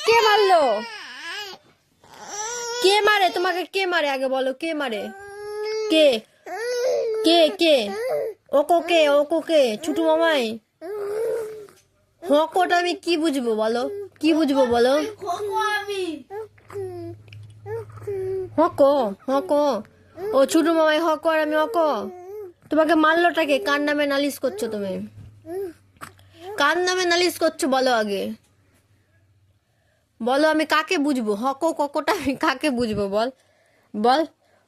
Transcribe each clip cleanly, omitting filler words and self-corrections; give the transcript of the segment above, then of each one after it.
কে মারলো? কে মারে তোমাকে? কে মারে আগে বলো, কে মারে? কে কে কে? ওকো কে? ছুটু মামাই? হকটা আমি কি বুঝবো বলো, কি বুঝবো বলো? হক হক ও ছুটু মামাই হক আর আমি হক। তোমাকে মারলোটাকে? কার নামে নালিশ করছো তুমি? কার নামে নালিশ করছো বলো আগে, বলো আমি কাকে বুঝবো? হক ককটা আমি কাকে বুঝবো বল, বল।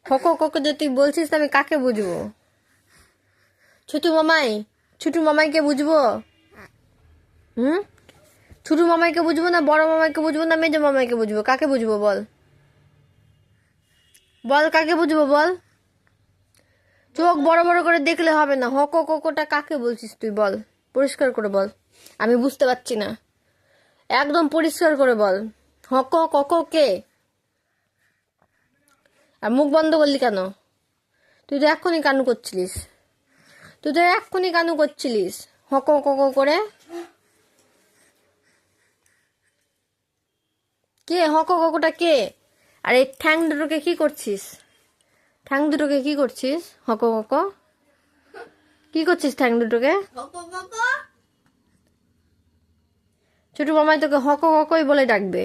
হক কক যে তুই বলছিস আমি কাকে বুঝবো? ছোটু মামাই, ছোটু মামাইকে বুঝবো? হুম, ছোটু মামাইকে বুঝবো না বড় মামাইকে বুঝবো না মেজো মামাইকে বুঝবো? কাকে বুঝবো বল, বল কাকে বুঝবো বল? চোখ বড় বড় করে দেখলে হবে না। হক ককটা কাকে বলছিস তুই বল, পরিষ্কার করে বল, আমি বুঝতে পারছি না। একদম পরিষ্কার করে বল, হক কক কে? আর মুখ বন্ধ করলি কেন? তুই তো এক্ষুনি কানু করছিলিস, তুই তো এক্ষুনি কানু করছিলিস হক কক করে। কে হক ককটা কে? আর এই ঠ্যাং দুটোকে কি করছিস? ঠ্যাং দুটোকে কি করছিস? হক কক কি করছিস ঠ্যাং দুটোকে? ছোট মামাই তোকে হক ককই বলে ডাকবে,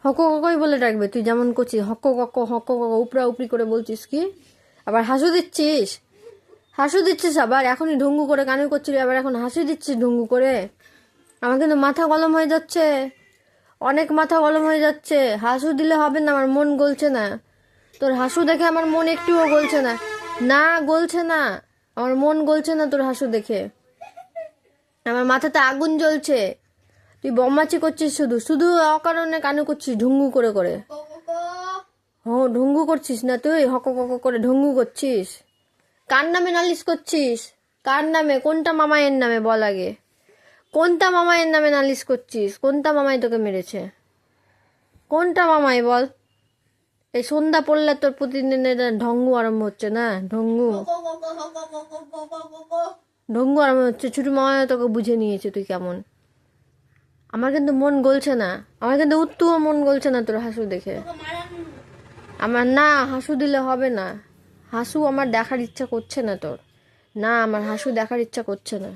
হক ককই বলে ডাকবে। তুই যেমন করছিস হক কক উপরা উপরি করে বলছিস কি? আবার হাসু দিচ্ছিস, হাসু দিচ্ছিস আবার। এখনই ঢঙ্গু করে কানু করছিলি, আবার এখন হাসি দিচ্ছিস ঢঙ্গু করে। আমার কিন্তু মাথা গরম হয়ে যাচ্ছে, অনেক মাথা গরম হয়ে যাচ্ছে। হাসু দিলে হবে না, আমার মন গলছে না। তোর হাসু দেখে আমার মন একটুও গলছে না। না গলছে না, আমার মন গলছে না তোর হাসু দেখে। আমার মাথাতে আগুন জ্বলছে। তুই বম্মাচি করছিস, শুধু শুধু অকারণে কানু করছিস ঢুঙ্গু করে করে। ঢুঙ্গু করছিস না তুই? হক কক করে ঢুঙ্গু করছিস। কার নামে নালিশ করছিস? কার নামে? কোনটা মামায়ের নামে বল আগে, কোনটা মামায়ের নামে নালিশ করছিস? কোনটা মামাই তোকে মেরেছে? কোনটা মামাই বল? এই সন্ধ্যা পড়লে তোর প্রতিদিনের ঢঙ্গু আরম্ভ হচ্ছে না? ঢঙ্গু ঢঙ্গু আরম্ভ হচ্ছে। ছোট মামাই তোকে বুঝে নিয়েছে তুই কেমন। আমার কিন্তু মন গলছে না, আমার কিন্তু উত্তুও মন গলছে না তোর হাসু দেখে। আমার না হাসু দিলে হবে না, হাসু আমার দেখার ইচ্ছা করছে না তোর। না, আমার হাসু দেখার ইচ্ছা করছে না।